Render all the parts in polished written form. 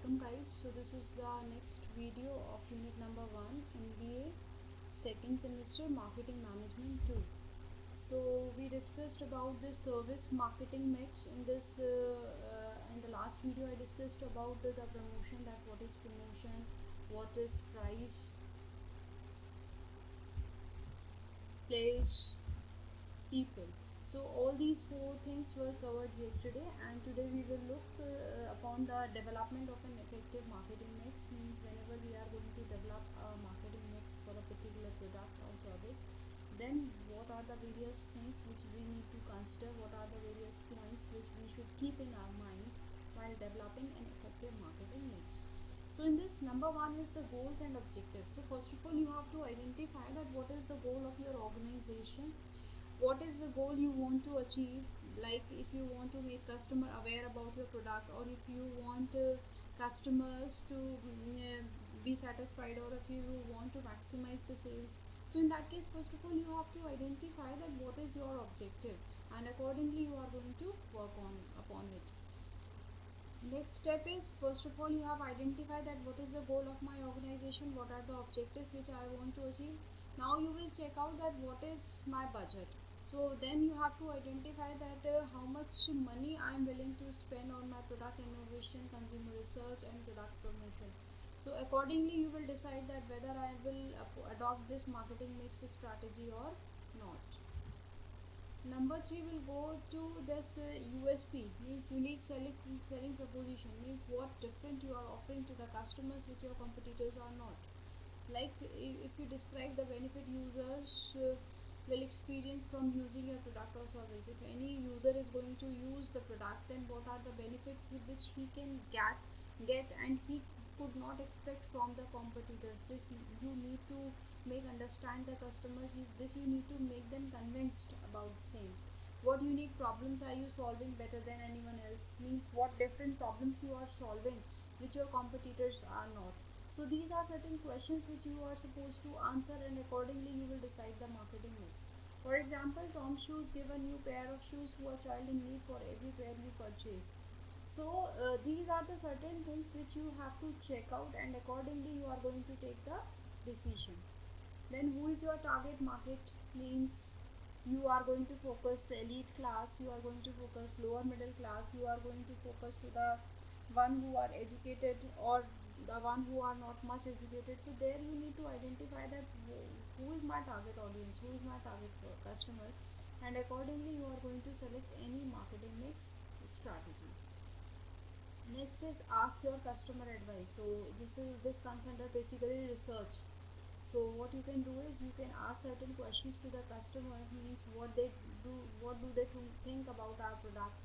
welcome guys. So this is the next video of unit number 1 MBA second semester marketing management 2. So we discussed about the service marketing mix in this in the last video. I discussed about the promotion, that what is promotion, what is price, place, people. So all these four things were covered yesterday, and today we will look upon the development of an effective marketing mix. Means whenever we are going to develop a marketing mix for a particular product or service, then what are the various things which we need to consider, what are the various points which we should keep in our mind while developing an effective marketing mix. So in this, number 1 is the goals and objectives. So first of all, you have to identify that what is the goal of your organization, what is the goal you want to achieve. Like if you want to make customer aware about your product, or if you want customers to be satisfied, or if you want to maximize the sales. So in that case, first of all, you have to identify that what is your objective, and accordingly you are going to work on upon it. Next step is, first of all, you have identified that what is the goal of my organization, what are the objectives which I want to achieve. Now you will check out that what is my budget. So then you have to identify that how much money I am willing to spend on my product innovation, consumer research and product promotion. So accordingly you will decide that whether I will adopt this marketing mix strategy or not. Number 3 will go to this USP, means unique selling proposition, means what different you are offering to the customers which your competitors are not. Like if you describe the benefit users will experience from using your product or service. If any user is going to use the product, then what are the benefits which he can get and he could not expect from the competitors. This you need to make understand the customers. This you need to make them convinced about the same. What unique problems are you solving better than anyone else, means what different problems you are solving which your competitors are not. So these are certain questions which you are supposed to answer, and accordingly you will decide the marketing mix. For example, Tom Shoes give a new pair of shoes to a child in need for every pair you purchase. So these are the certain things which you have to check out, and accordingly you are going to take the decision. Then who is your target market, means you are going to focus the elite class, you are going to focus lower middle class, you are going to focus to the one who are educated or the one who are not much educated. So there you need to identify that who is my target audience, who is my target customer, and accordingly you are going to select any marketing mix strategy. Next is ask your customer advice. So this comes under basically research. So what you can do is you can ask certain questions to the customer, means what do they think about our product,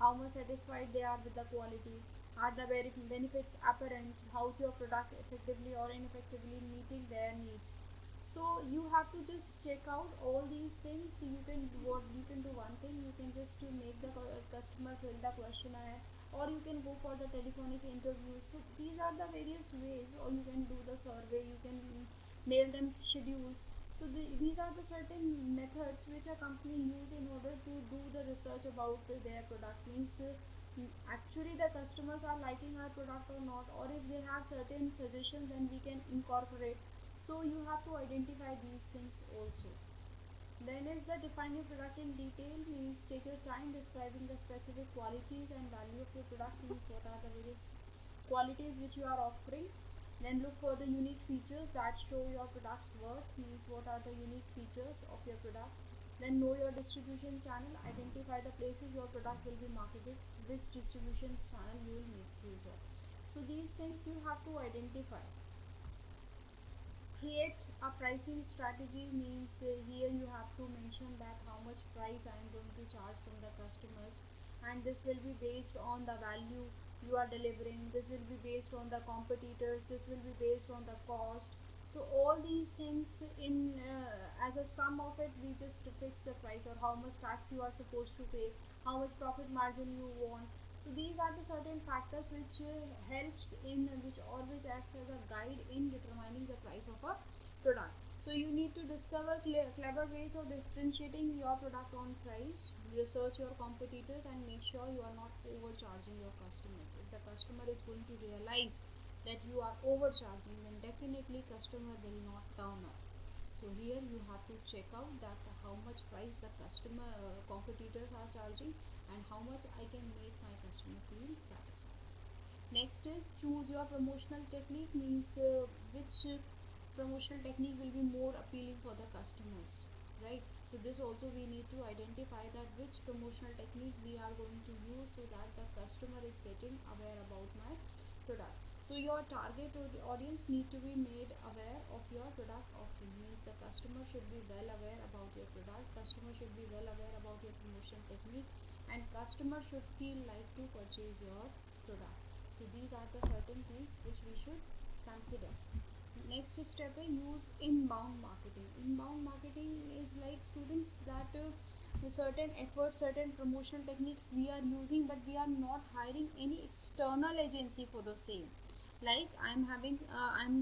how much satisfied they are with the quality, are the benefits apparent, how's your product effectively or ineffectively meeting their needs. So you have to just check out all these things. You can do one thing, you can just to make the customer fill the questionnaire, or you can go for the telephonic interviews. So these are the various ways, or you can do the survey, you can mail them schedules. So these are the certain methods which a company use in order to do the research about their product. Means actually the customers are liking our product or not, or if they have certain suggestions, then we can incorporate. So you have to identify these things also. Then is the define your product in detail, means take your time describing the specific qualities and value of your product, means what are the various qualities which you are offering. Then look for the unique features that show your product's worth, means what are the unique features of your product. Then know your distribution channel, identify the places your product will be marketed, which distribution channel you will make use of. So these things you have to identify. Create a pricing strategy, means here you have to mention that how much price I am going to charge from the customers, and this will be based on the value you are delivering, this will be based on the competitors, this will be based on the cost. So all these things in as a sum of it, we just fix the price, or how much tax you are supposed to pay, how much profit margin you want. So these are the certain factors which helps in which acts as a guide in determining the price of a product. So you need to discover clever ways of differentiating your product on price, research your competitors, and make sure you are not overcharging your customers. If the customer is going to realize that you are overcharging, then definitely customer will not turn up. So here you have to check out that how much price the customer competitors are charging and how much I can make my customer feel satisfied. Next is choose your promotional technique, means which promotional technique will be more appealing for the customers, right? So this also we need to identify that which promotional technique we are going to use so that the customer is getting aware about my product. So your target audience need to be made aware of your product offering, means the customer should be well aware about your product, customer should be well aware about your promotion technique, and customer should feel like to purchase your product. So these are the certain things which we should consider. Next step is use inbound marketing. Inbound marketing is like, students, that certain efforts, certain promotional techniques we are using, but we are not hiring any external agency for the same. Like I'm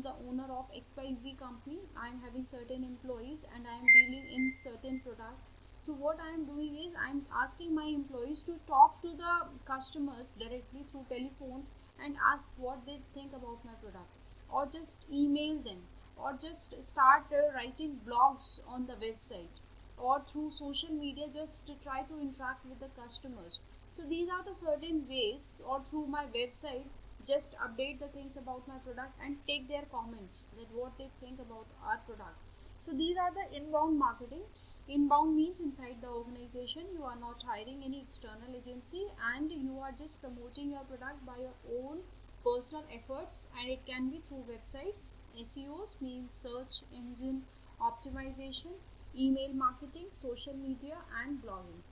the owner of XYZ company, I'm having certain employees and I am dealing in certain product. So what I am doing is I'm asking my employees to talk to the customers directly through telephones and ask what they think about my product, or just email them, or just start writing blogs on the website, or through social media just to try to interact with the customers. So these are the certain ways, or through my website just update the things about my product and take their comments that what they think about our product. So these are the inbound marketing. Inbound means inside the organization you are not hiring any external agency and you are just promoting your product by your own personal efforts, and it can be through websites. SEOs means search engine optimization, email marketing, social media, and blogging.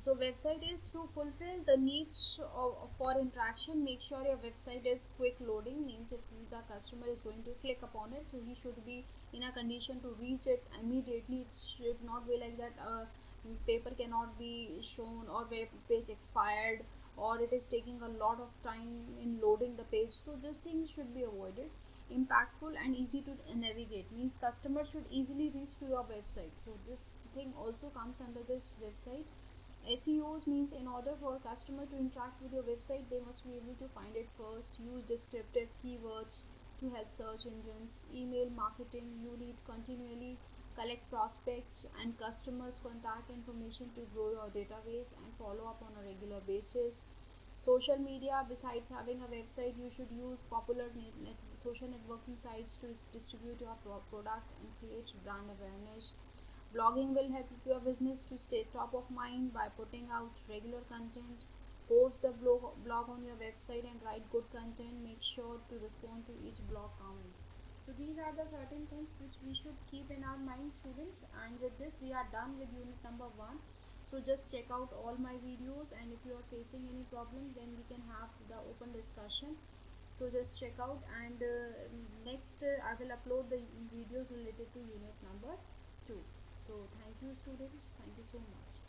So website is to fulfill the needs for interaction. Make sure your website is quick loading, means if the customer is going to click upon it, so he should be in a condition to reach it immediately. It should not be like that paper cannot be shown, or web page expired, or it is taking a lot of time in loading the page. So this thing should be avoided. Impactful and easy to navigate, means customer should easily reach to your website. So this thing also comes under this website. SEOs means in order for a customer to interact with your website, they must be able to find it first. Use descriptive keywords to help search engines. Email marketing, you need continually collect prospects and customers' contact information to grow your database and follow up on a regular basis. Social media, besides having a website, you should use popular social networking sites to distribute your product and create brand awareness. Blogging will help your business to stay top of mind by putting out regular content. Post the blog on your website and write good content. Make sure to respond to each blog comment. So these are the certain things which we should keep in our mind, students. And with this we are done with unit number 1. So just check out all my videos, and if you are facing any problem, then we can have the open discussion. So just check out, and next I will upload the videos related to unit number 2. So thank you, students, thank you so much.